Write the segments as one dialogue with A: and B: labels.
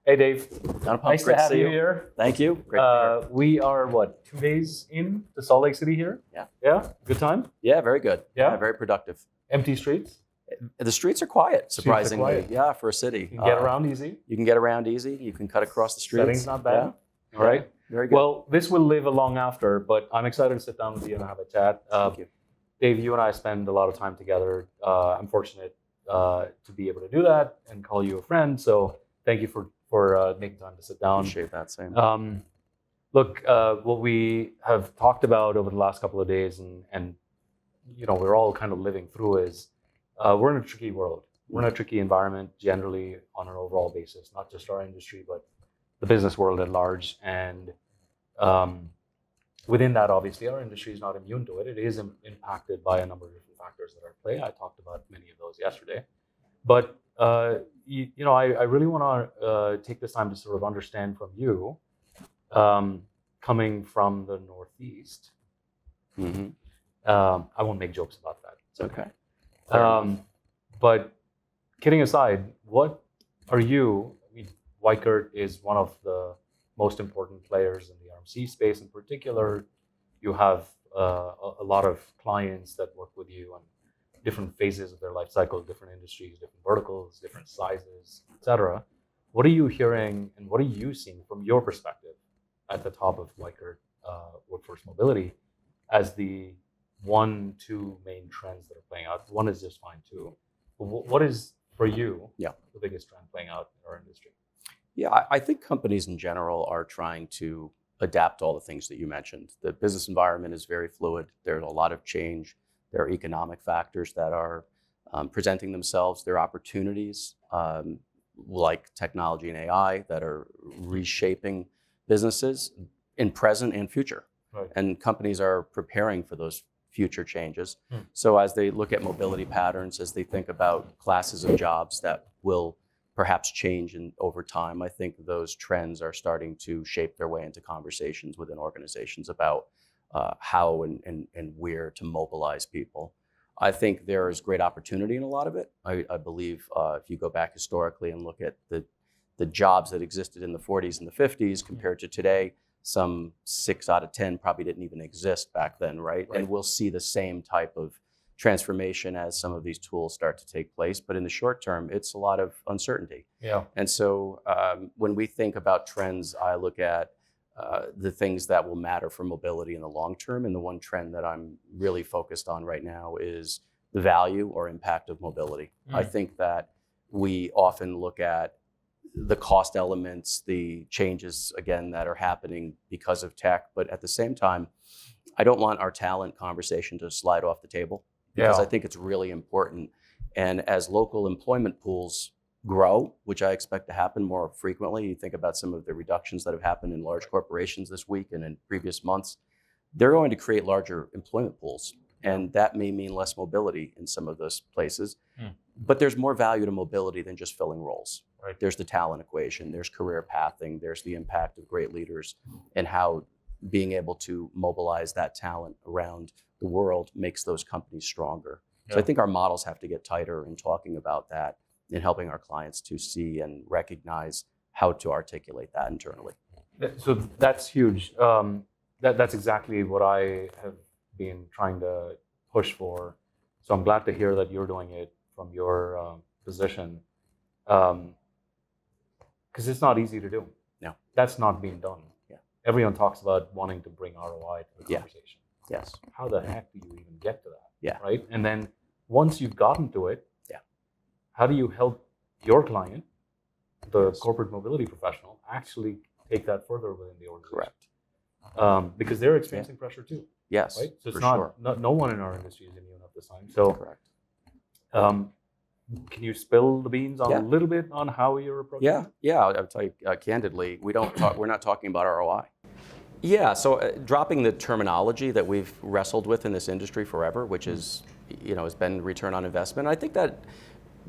A: Hey, Dave.
B: Anupam,
A: Nice to have you here.
B: Thank you. Great to be here.
A: We are, 2 days in to Salt Lake City here?
B: Yeah.
A: Yeah? Good time?
B: Yeah, very good.
A: Yeah?
B: Very productive.
A: Empty streets?
B: The streets are quiet, surprisingly.
A: Quiet.
B: Yeah, for a city.
A: You can get around easy?
B: You can get around easy. You can cut across the streets.
A: Setting's not bad?
B: Yeah.
A: All right.
B: Very good.
A: Well, this will live long after, but I'm excited to sit down with you and have a chat.
B: Thank you.
A: Dave, you and I spend a lot of time together. I'm fortunate to be able to do that and call you a friend. So thank you for making time to sit down.
B: Appreciate that, same.
A: Look, what we have talked about over the last couple of days, and we're all kind of living through, is we're in a tricky world. We're in a tricky environment generally on an overall basis, not just our industry, but the business world at large. And within that, obviously, our industry is not immune to it. It is impacted by a number of different factors that are at play. I talked about many of those yesterday. But I really want to take this time to sort of understand from you, coming from the Northeast.
B: Mm-hmm.
A: I won't make jokes about that.
B: It's okay.
A: But kidding aside, what are you? I mean, Weichert is one of the most important players in the RMC space in particular. You have a lot of clients that work with you on different phases of their life cycle, different industries, different verticals, different sizes, et cetera. What are you hearing and what are you seeing from your perspective at the top of Weichert Workforce Mobility as the 2 main trends that are playing out? One is just fine too. But what is, for you, the biggest trend playing out in our industry?
B: Yeah, I think companies in general are trying to adapt to all the things that you mentioned. The business environment is very fluid. There's a lot of change. There are economic factors that are presenting themselves. There are opportunities like technology and AI that are reshaping businesses in present and future.
A: Right.
B: And companies are preparing for those future changes. So as they look at mobility patterns, as they think about classes of jobs that will perhaps change over time, I think those trends are starting to shape their way into conversations within organizations about how and where to mobilize people. I think there is great opportunity in a lot of it. I believe if you go back historically and look at the jobs that existed in the 40s and the 50s compared to today, some 6 out of 10 probably didn't even exist back then, right? And we'll see the same type of transformation as some of these tools start to take place. But in the short term, it's a lot of uncertainty.
A: Yeah.
B: And so when we think about trends, I look at the things that will matter for mobility in the long term. And the one trend that I'm really focused on right now is the value or impact of mobility. I think that we often look at the cost elements, the changes, again, that are happening because of tech. But at the same time, I don't want our talent conversation to slide off the table because I think it's really important. And as local employment pools grow, which I expect to happen more frequently, you think about some of the reductions that have happened in large corporations this week and in previous months, they're going to create larger employment pools. And that may mean less mobility in some of those places. But there's more value to mobility than just filling roles.
A: Right.
B: There's the talent equation, there's career pathing, there's the impact of great leaders and how being able to mobilize that talent around the world makes those companies stronger. So I think our models have to get tighter in talking about that and helping our clients to see and recognize how to articulate that internally.
A: So that's huge. That's exactly what I have been trying to push for. So I'm glad to hear that you're doing it from your position. Because it's not easy to do.
B: No.
A: That's not being done.
B: Yeah.
A: Everyone talks about wanting to bring ROI to the conversation.
B: Yes.
A: How the heck do you even get to that?
B: Yeah.
A: Right? And then once you've gotten to it, how do you help your client, the corporate mobility professional, actually take that further within the organization?
B: Correct.
A: Because they're experiencing pressure too.
B: Yes.
A: Right? So it's
B: for
A: no one in our industry is immune at this time. So
B: Correct.
A: Can you spill the beans on a little bit on how you're approaching it?
B: Yeah. I'll tell you candidly, we're not talking about ROI. Yeah. So dropping the terminology that we've wrestled with in this industry forever, which is, has been return on investment. I think that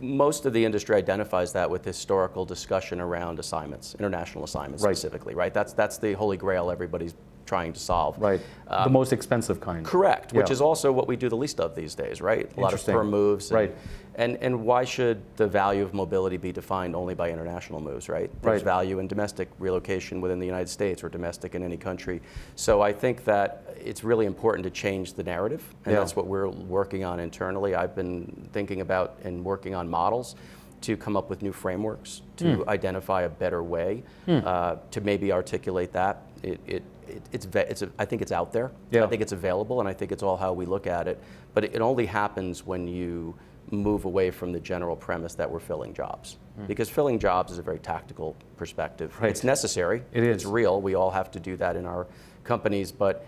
B: most of the industry identifies that with historical discussion around assignments, international assignments specifically, right? That's the holy grail everybody's trying to solve.
A: Right. The most expensive kind.
B: Correct, which
A: Yeah.
B: is also what we do the least of these days, right? A lot of
A: Interesting.
B: perm moves.
A: Right.
B: And why should the value of mobility be defined only by international moves, right? There's
A: Right.
B: value in domestic relocation within the United States or domestic in any country. So I think that it's really important to change the narrative, and
A: Yeah.
B: that's what we're working on internally. I've been thinking about and working on models to come up with new frameworks to identify a better way to maybe articulate that. I think it's out there.
A: Yeah.
B: I think it's available, and I think it's all how we look at it. But it only happens when you move away from the general premise that we're filling jobs. Because filling jobs is a very tactical perspective.
A: Right.
B: It's necessary.
A: It is.
B: It's real. We all have to do that in our companies. But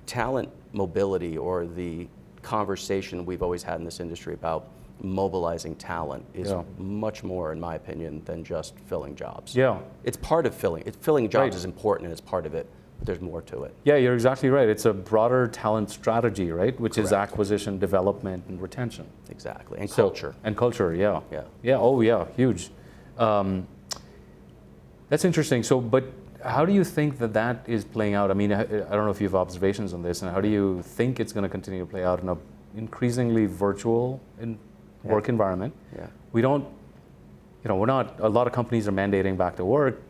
B: talent mobility, or the conversation we've always had in this industry about mobilizing talent, is
A: Yeah.
B: much more, in my opinion, than just filling jobs.
A: Yeah.
B: It's part of filling. Filling jobs
A: Right.
B: is important, and it's part of it. But there's more to it.
A: Yeah, you're exactly right. It's a broader talent strategy, right? Which is
B: Correct.
A: acquisition, development, and retention.
B: Exactly. And
A: So-
B: culture.
A: And culture, yeah.
B: Yeah.
A: Yeah, oh yeah, huge. That's interesting. So, but how do you think that that is playing out? I mean, I don't know if you have observations on this, and how do you think it's going to continue to play out in a increasingly virtual work environment?
B: Yeah.
A: We don't, we're not, a lot of companies are mandating back to work.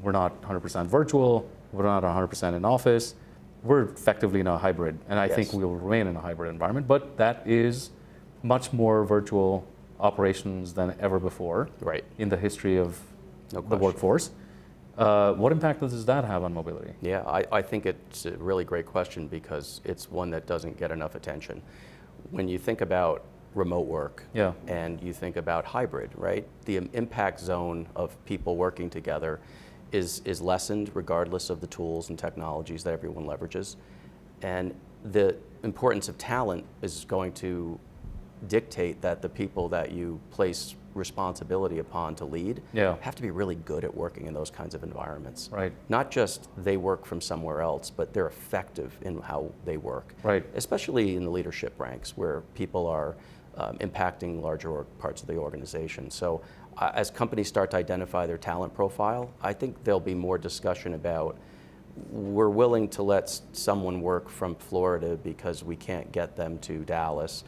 A: We're not 100% virtual. We're not 100% in office. We're effectively in a hybrid, and I think
B: Yes.
A: we will remain in a hybrid environment, but that is much more virtual operations than ever before
B: Right.
A: in the history of
B: No
A: the
B: question.
A: workforce. What impact does that have on mobility?
B: Yeah, I think it's a really great question, because it's one that doesn't get enough attention. When you think about remote work
A: Yeah.
B: and you think about hybrid, right? The impact zone of people working together is lessened regardless of the tools and technologies that everyone leverages. And the importance of talent is going to dictate that the people that you place responsibility upon to lead
A: Yeah.
B: have to be really good at working in those kinds of environments.
A: Right.
B: Not just they work from somewhere else, but they're effective in how they work.
A: Right.
B: Especially in the leadership ranks, where people are impacting larger parts of the organization. So as companies start to identify their talent profile, I think there'll be more discussion about, we're willing to let someone work from Florida because we can't get them to Dallas,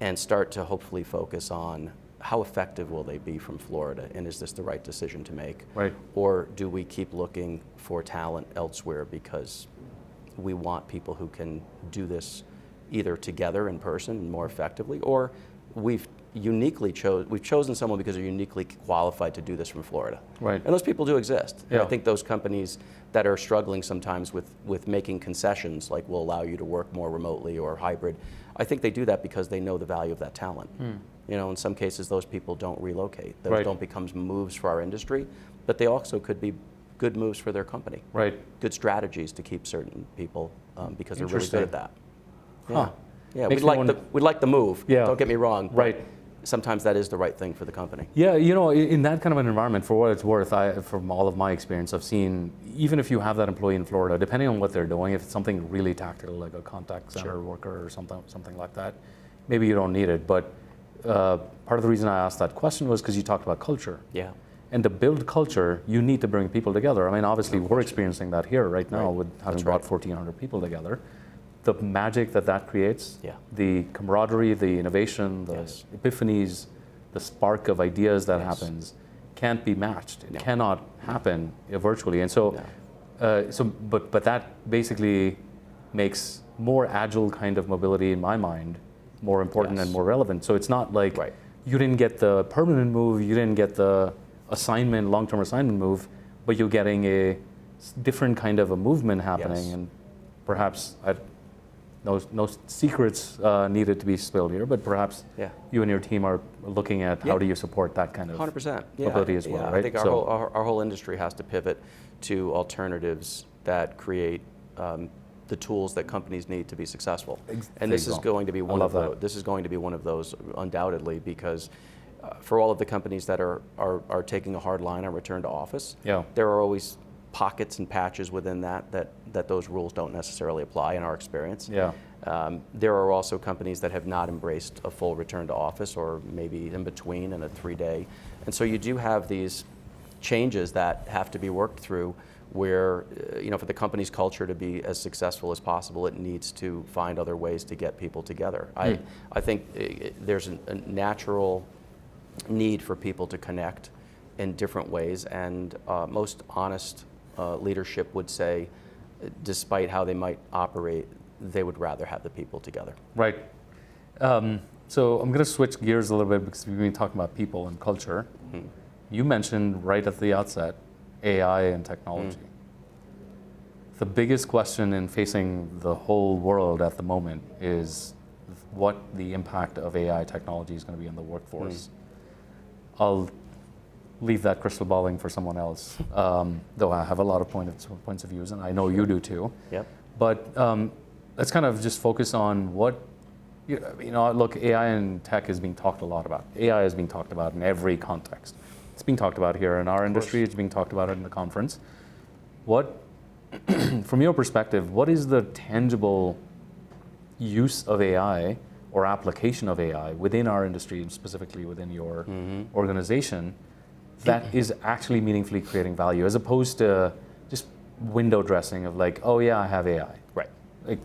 B: and start to hopefully focus on how effective will they be from Florida, and is this the right decision to make?
A: Right.
B: Or do we keep looking for talent elsewhere because we want people who can do this either together in person more effectively, or we've chosen someone because they're uniquely qualified to do this from Florida.
A: Right.
B: And those people do exist. And
A: Yeah.
B: I think those companies that are struggling sometimes with making concessions, like we'll allow you to work more remotely or hybrid, I think they do that because they know the value of that talent. In some cases, those people don't relocate. Those
A: Right.
B: don't become moves for our industry, but they also could be good moves for their company.
A: Right.
B: Good strategies to keep certain people because they're really
A: Interesting.
B: good at that.
A: Huh.
B: Yeah,
A: Makes
B: we'd
A: me
B: like,
A: wonder-
B: we'd like the move,
A: Yeah.
B: don't get me wrong. but
A: Right.
B: Sometimes that is the right thing for the company.
A: Yeah, in that kind of an environment, for what it's worth, from all of my experience, I've seen, even if you have that employee in Florida, depending on what they're doing, if it's something really tactical, like a contact center
B: Sure.
A: worker or something like that, maybe you don't need it. But part of the reason I asked that question was because you talked about culture.
B: Yeah.
A: And to build culture, you need to bring people together. I mean, obviously, we're experiencing that here right now
B: Right.
A: with having
B: That's
A: brought
B: right.
A: 1,400 people together. The magic that creates,
B: Yeah.
A: the camaraderie, the innovation, the
B: Yes.
A: epiphanies, the spark of ideas that
B: Yes.
A: happens can't be matched. It
B: No.
A: cannot happen virtually. And so, but that basically makes more agile kind of mobility, in my mind, more important
B: Yes.
A: and more relevant. So it's not like
B: Right.
A: you didn't get the permanent move, you didn't get the assignment, long-term assignment move, but you're getting a different kind of a movement happening.
B: Yes.
A: And perhaps no secrets needed to be spilled here, but perhaps
B: Yeah.
A: you and your team are looking at how
B: Yeah.
A: do you support that kind of
B: 100%.
A: mobility as well,
B: yeah,
A: right?
B: I think our whole industry has to pivot to alternatives that create the tools that companies need to be successful. And this is going to be one of
A: love
B: those.
A: that.
B: This is going to be one of those, undoubtedly, because for all of the companies that are taking a hard line on return to office,
A: Yeah.
B: there are always pockets and patches within that those rules don't necessarily apply in our experience.
A: Yeah.
B: There are also companies that have not embraced a full return to office, or maybe in between and a 3-day. And so you do have these changes that have to be worked through where for the company's culture to be as successful as possible, it needs to find other ways to get people together. I think there's a natural need for people to connect in different ways, and most honest leadership would say, despite how they might operate, they would rather have the people together.
A: Right. So I'm going to switch gears a little bit because we've been talking about people and culture. Mm-hmm. You mentioned right at the outset AI and technology. The biggest question in facing the whole world at the moment is what the impact of AI technology is going to be on the workforce. I'll leave that crystal balling for someone else, though I have a lot of points of views, and I know you do too.
B: Yep.
A: But let's kind of just focus on what, look, AI and tech is being talked a lot about. AI is being talked about in every context. It's being talked about here in our industry, it's being talked about in the conference. What, from your perspective, what is the tangible use of AI or application of AI within our industry, and specifically within your organization, that is actually meaningfully creating value, as opposed to just window dressing of like, oh yeah, I have AI.
B: Right.
A: Like,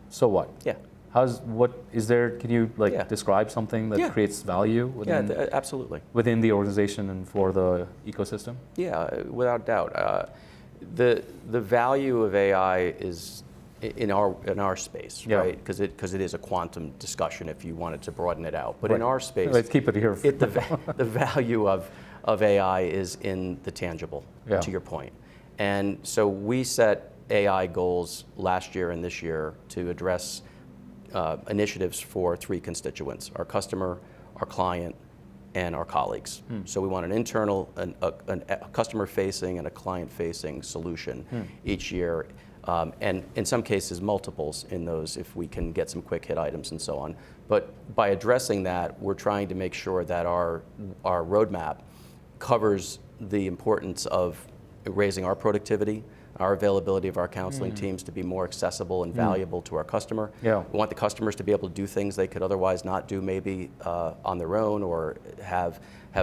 A: so what?
B: Yeah.
A: Can you describe something that creates value within,
B: absolutely.
A: within the organization and for the ecosystem?
B: Yeah, without doubt. The value of AI is in our space, right? Because it is a quantum discussion if you wanted to broaden it out. But in our space,
A: let's keep it here.
B: The value of AI is in the tangible, to your point. And so we set AI goals last year and this year to address initiatives for three constituents: our customer, our client, and our colleagues. So we want an internal, a customer-facing and a client-facing solution each year, and in some cases multiples in those if we can get some quick hit items and so on. But by addressing that, we're trying to make sure that our roadmap covers the importance of raising our productivity, our availability of our counseling teams to be more accessible and valuable to our customer.
A: Yeah.
B: We want the customers to be able to do things they could otherwise not do, maybe on their own, or have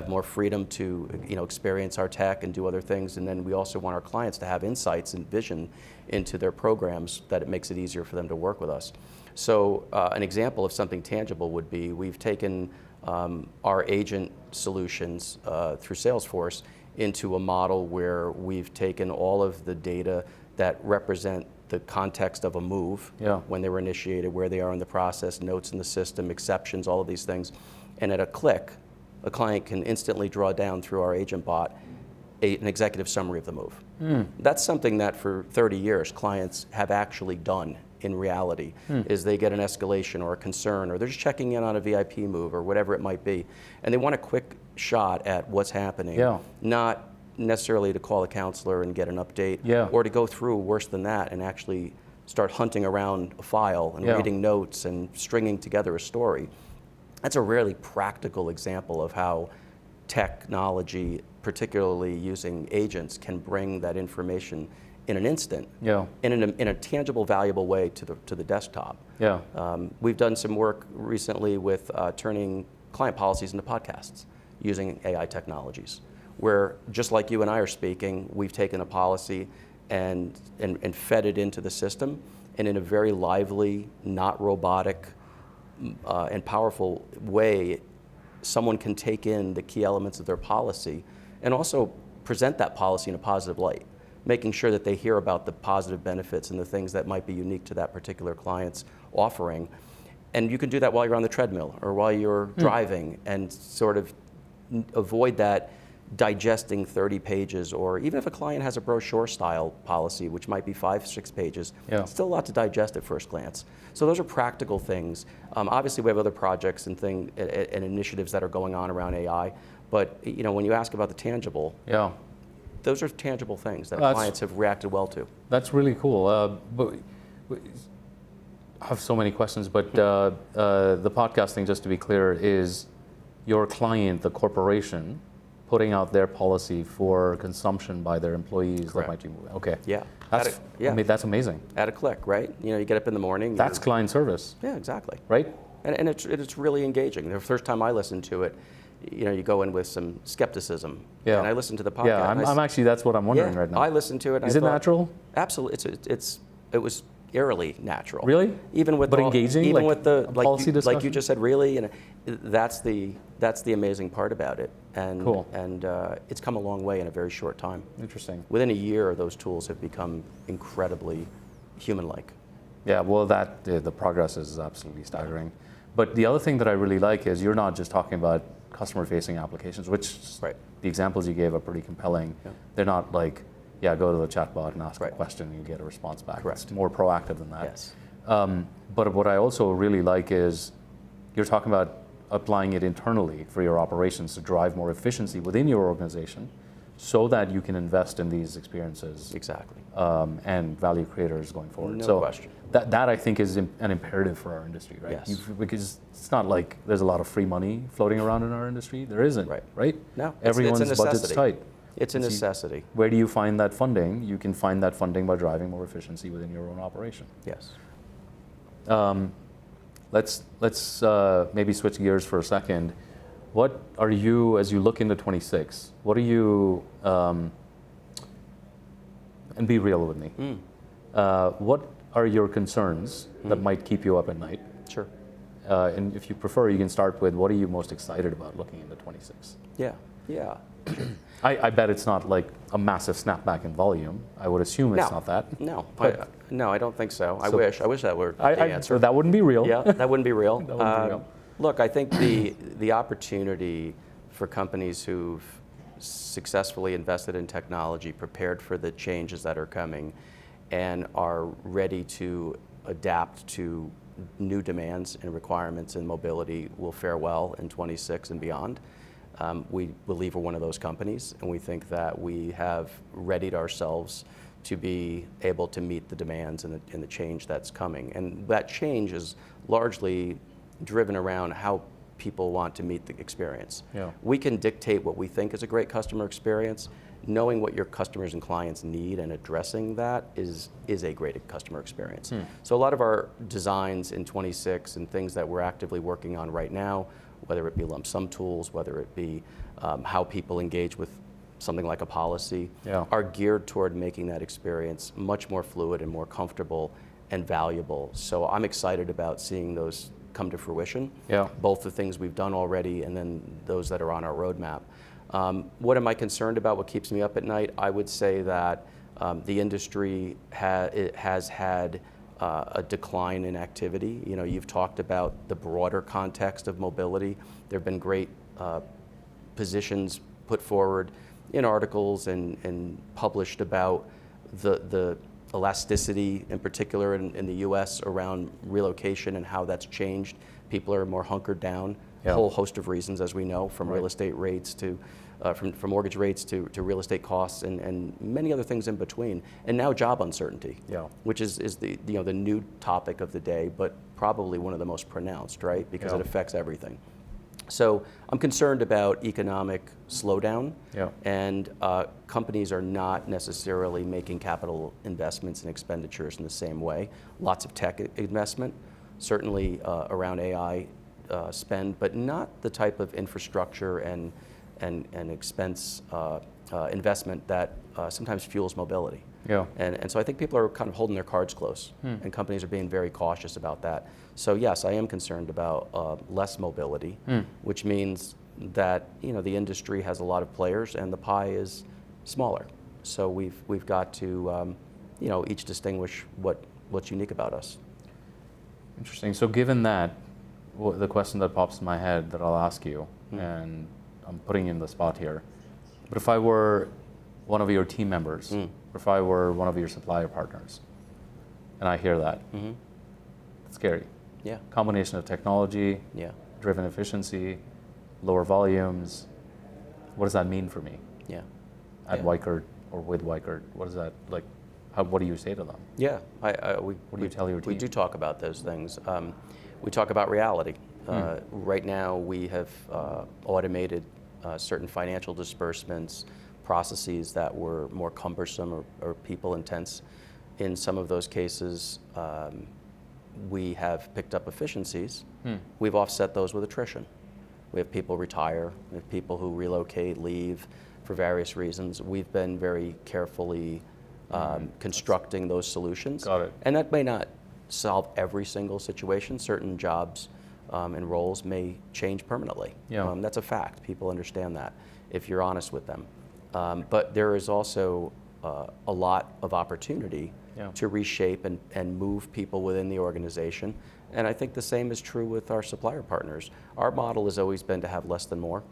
B: more freedom to experience our tech and do other things. And then we also want our clients to have insights and vision into their programs that it makes it easier for them to work with us. So an example of something tangible would be we've taken our agent solutions through Salesforce into a model where we've taken all of the data that represent the context of a move, when they were initiated, where they are in the process, notes in the system, exceptions, all of these things. And at a click, a client can instantly draw down through our agent bot an executive summary of the move. That's something that for 30 years clients have actually done in reality, is they get an escalation or a concern, or they're just checking in on a VIP move or whatever it might be. And they want a quick shot at what's happening, not necessarily to call a counselor and get an update, or to go through, worse than that, and actually start hunting around a file and reading notes and stringing together a story. That's a really practical example of how technology, particularly using agents, can bring that information in an instant, in a tangible, valuable way to the desktop. We've done some work recently with turning client policies into podcasts using AI technologies, where just like you and I are speaking, we've taken a policy and fed it into the system, and in a very lively, not robotic, and powerful way, someone can take in the key elements of their policy and also present that policy in a positive light, making sure that they hear about the positive benefits and the things that might be unique to that particular client's offering. And you can do that while you're on the treadmill or while you're driving, and sort of avoid that digesting 30 pages, or even if a client has a brochure style policy, which might be 5, 6 pages, it's still a lot to digest at first glance. So those are practical things. Obviously we have other projects and initiatives that are going on around AI, but when you ask about the tangible, those are tangible things that clients have reacted well to. That's
A: really cool. But I have so many questions, but the podcasting, just to be clear, is your client, the corporation, putting out their policy for consumption by their employees.
B: Correct.
A: That might be moving. Okay.
B: Yeah.
A: I mean, that's amazing.
B: At a click, right? You get up in the morning.
A: That's client service.
B: Yeah, exactly.
A: Right?
B: And it's really engaging. The first time I listened to it, you go in with some skepticism.
A: Yeah.
B: And I listened to the podcast.
A: Yeah, I'm actually, that's what I'm wondering
B: yeah,
A: right now.
B: I listened to it.
A: Is it natural?
B: Absolutely. It was eerily natural.
A: Really?
B: Even with
A: but engaging,
B: even
A: like
B: with the
A: policy discussion?
B: like you just said, really, and that's the amazing part about it. And
A: cool.
B: And it's come a long way in a very short time.
A: Interesting.
B: Within a year, those tools have become incredibly human-like.
A: Yeah, well, the progress is absolutely staggering. But the other thing that I really like is you're not just talking about customer-facing applications, which
B: right.
A: the examples you gave are pretty compelling. Yeah. They're not like, yeah, go to the chatbot and ask a question and you get a response back.
B: Correct.
A: It's more proactive than that.
B: Yes.
A: But what I also really like is you're talking about applying it internally for your operations to drive more efficiency within your organization so that you can invest in these experiences.
B: Exactly.
A: And value creators going forward.
B: No question.
A: That I think is an imperative for our industry, right?
B: Yes.
A: Because it's not like there's a lot of free money floating around in our industry. There isn't, right?
B: No,
A: everyone's
B: it's a
A: budget's tight.
B: It's a necessity.
A: Where do you find that funding? You can find that funding by driving more efficiency within your own operation.
B: Yes.
A: Let's maybe switch gears for a second. What are you, as you look into 26, what are you, and be real with me, what are your concerns that might keep you up at night?
B: Sure.
A: And if you prefer, you can start with what are you most excited about looking into 26?
B: Yeah, yeah.
A: I bet it's not like a massive snapback in volume. I would assume it's not that.
B: No, no, I don't think so. I wish that were the answer.
A: That wouldn't be real.
B: Yeah, that wouldn't be real.
A: That wouldn't be real.
B: Look, I think the opportunity for companies who've successfully invested in technology, prepared for the changes that are coming, and are ready to adapt to new demands and requirements in mobility will fare well in 26 and beyond. We believe we're one of those companies, and we think that we have readied ourselves to be able to meet the demands and the change that's coming. And that change is largely driven around how people want to meet the experience. Yeah. We can dictate what we think is a great customer experience. Knowing what your customers and clients need and addressing that is a great customer experience. So a lot of our designs in 26 and things that we're actively working on right now, whether it be lump sum tools, whether it be how people engage with something like a policy, are geared toward making that experience much more fluid and more comfortable and valuable. So I'm excited about seeing those come to fruition, both the things we've done already and then those that are on our roadmap. What am I concerned about? What keeps me up at night? I would say that the industry has had a decline in activity. You know, you've talked about the broader context of mobility. There have been great positions put forward in articles and published about the elasticity, in particular in the U.S. around relocation and how that's changed. People are more hunkered down. A whole host of reasons, as we know, from real estate rates to from mortgage rates to real estate costs and many other things in between. And now job uncertainty, which is the the new topic of the day, but probably one of the most pronounced, right? Because it affects everything. So I'm concerned about economic slowdown, and companies are not necessarily making capital investments and expenditures in the same way. Lots of tech investment, certainly around AI spend, but not the type of infrastructure and expense investment that sometimes fuels mobility. And so I think people are kind of holding their cards close, and companies are being very cautious about that. So yes, I am concerned about less mobility, which means that the industry has a lot of players and the pie is smaller. So we've got to each distinguish what's unique about us.
A: Interesting. So given that, the question that pops in my head that I'll ask you, and I'm putting you in the spot here, but if I were one of your team members, or if I were one of your supplier partners, and I hear that, it's scary.
B: Yeah.
A: Combination of technology, driven efficiency, lower volumes. What does that mean for me? At Weichert or with Weichert, what is that like? What do you say to them?
B: Yeah,
A: what do you tell your team?
B: We do talk about those things. We talk about reality. Right now, we have automated certain financial disbursements, processes that were more cumbersome or people intense. In some of those cases, we have picked up efficiencies. We've offset those with attrition. We have people retire. We have people who relocate, leave for various reasons. We've been very carefully constructing those solutions.
A: Got it.
B: And that may not solve every single situation. Certain jobs and roles may change permanently.
A: Yeah.
B: That's a fact. People understand that if you're honest with them. But there is also a lot of opportunity to reshape and move people within the organization. And I think the same is true with our supplier partners. Our model has always been to have less than more.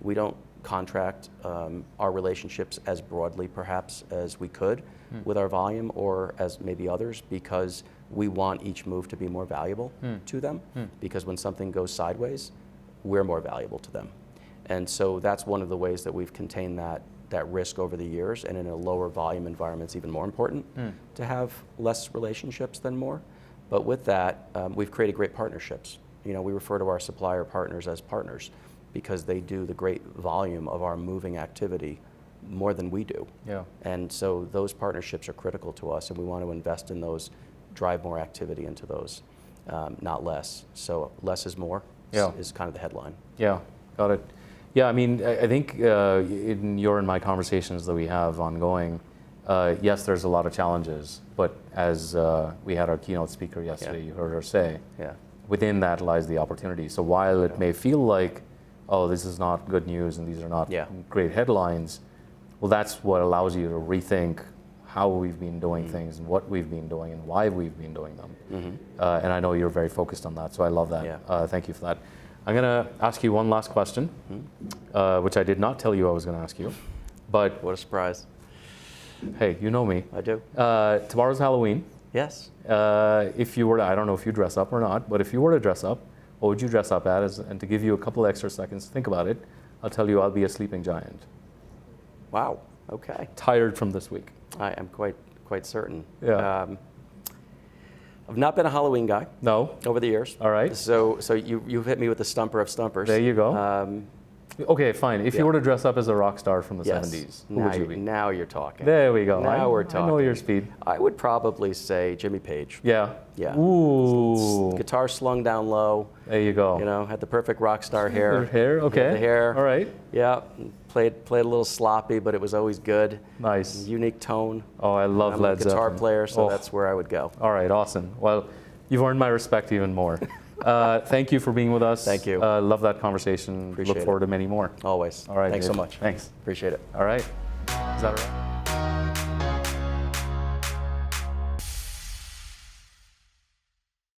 B: We don't contract our relationships as broadly perhaps as we could with our volume or as maybe others, because we want each move to be more valuable to them, because when something goes sideways, we're more valuable to them. And so that's one of the ways that we've contained that risk over the years, and in a lower volume environment it's even more important to have less relationships than more. But with that, we've created great partnerships. We refer to our supplier partners as partners because they do the great volume of our moving activity more than we do.
A: Yeah.
B: And so those partnerships are critical to us, and we want to invest in those, drive more activity into those, not less. So less is more is kind of the headline.
A: Yeah, got it. Yeah, I mean, I think in your and my conversations that we have ongoing, yes, there's a lot of challenges, but as we had our keynote speaker yesterday, you heard her say, within that lies the opportunity. So while it may feel like, oh, this is not good news and these are not great headlines, well, that's what allows you to rethink how we've been doing things and what we've been doing and why we've been doing them. And I know you're very focused on that, so I love that. Thank you for that. I'm going to ask you one last question, which I did not tell you I was going to ask you, but
B: What a surprise.
A: hey, you know me.
B: I do.
A: Tomorrow's Halloween.
B: Yes.
A: If you were to, I don't know if you dress up or not, but if you were to dress up, what would you dress up as? And to give you a couple extra seconds to think about it, I'll tell you I'll be a sleeping giant.
B: Wow. Okay.
A: Tired from this week.
B: I am quite certain.
A: Yeah.
B: I've not been a Halloween guy.
A: No.
B: Over the years.
A: All right.
B: So you've hit me with the stumper of stumpers.
A: There you go. Okay, fine. If you were to dress up as a rock star from the 70s, who would you be?
B: Now you're talking.
A: There we go.
B: Now we're talking.
A: I know your speed.
B: I would probably say Jimmy Page.
A: Yeah.
B: Yeah.
A: Ooh.
B: Guitar slung down low.
A: There you go.
B: Had the perfect rock star hair.
A: Hair, okay.
B: The hair.
A: All right.
B: Yeah. Played a little sloppy, but it was always good.
A: Nice.
B: Unique tone.
A: Oh, I love
B: I'm
A: Led
B: a guitar
A: Zeppelin.
B: player, so that's where I would go.
A: All right, awesome. Well, you've earned my respect even more. Thank you for being with us.
B: Thank you.
A: Love that conversation.
B: Appreciate
A: Look forward to many more.
B: Always.
A: All right.
B: Thanks
A: Dave.
B: so much.
A: Thanks.
B: Appreciate it.
A: All right. Is that all right?